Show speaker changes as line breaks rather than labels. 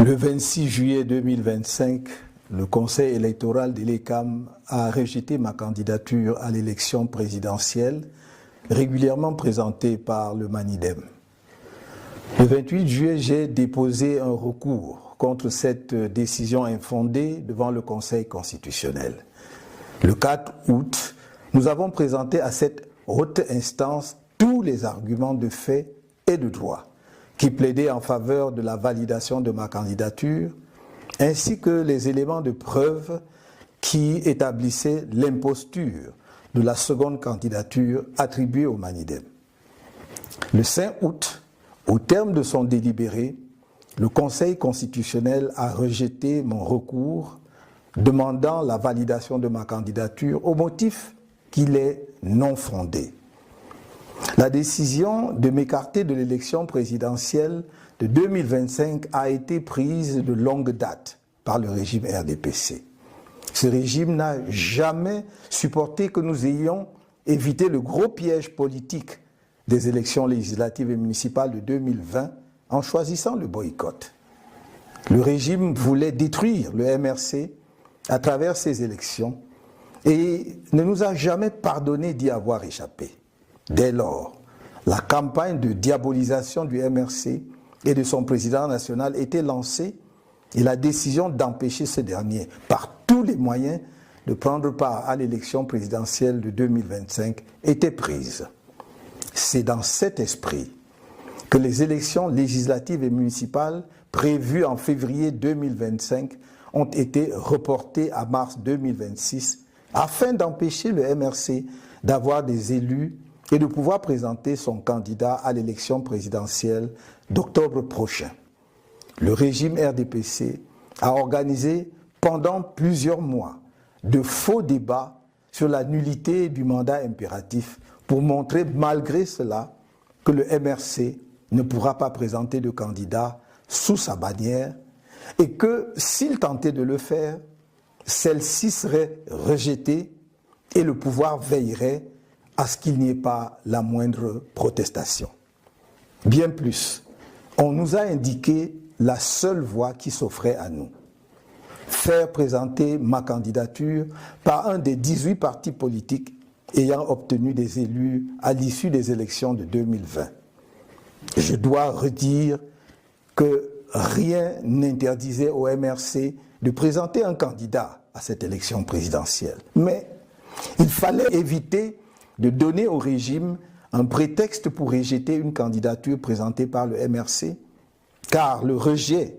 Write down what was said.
Le 26 juillet 2025, le Conseil électoral de l'ECAM a rejeté ma candidature à l'élection présidentielle régulièrement présentée par le MANIDEM. Le 28 juillet, j'ai déposé un recours contre cette décision infondée devant le Conseil constitutionnel. Le 4 août, nous avons présenté à cette haute instance tous les arguments de fait et de droit qui plaidaient en faveur de la validation de ma candidature, ainsi que les éléments de preuve qui établissaient l'imposture de la seconde candidature attribuée au MANIDEM. Le 5 août, au terme de son délibéré, le Conseil constitutionnel a rejeté mon recours demandant la validation de ma candidature au motif qu'il est non fondé. La décision de m'écarter de l'élection présidentielle de 2025 a été prise de longue date par le régime RDPC. Ce régime n'a jamais supporté que nous ayons évité le gros piège politique des élections législatives et municipales de 2020 en choisissant le boycott. Le régime voulait détruire le MRC à travers ces élections et ne nous a jamais pardonné d'y avoir échappé. Dès lors, la campagne de diabolisation du MRC et de son président national était lancée et la décision d'empêcher ce dernier, par tous les moyens, de prendre part à l'élection présidentielle de 2025 était prise. C'est dans cet esprit que les élections législatives et municipales prévues en février 2025 ont été reportées à mars 2026 afin d'empêcher le MRC d'avoir des élus et de pouvoir présenter son candidat à l'élection présidentielle d'octobre prochain. Le régime RDPC a organisé pendant plusieurs mois de faux débats sur la nullité du mandat impératif pour montrer malgré cela que le MRC ne pourra pas présenter de candidat sous sa bannière et que s'il tentait de le faire, celle-ci serait rejetée et le pouvoir veillerait à ce qu'il n'y ait pas la moindre protestation. Bien plus, on nous a indiqué la seule voie qui s'offrait à nous. Faire présenter ma candidature par un des 18 partis politiques ayant obtenu des élus à l'issue des élections de 2020. Je dois redire que rien n'interdisait au MRC de présenter un candidat à cette élection présidentielle. Mais il fallait éviter de donner au régime un prétexte pour rejeter une candidature présentée par le MRC, car le rejet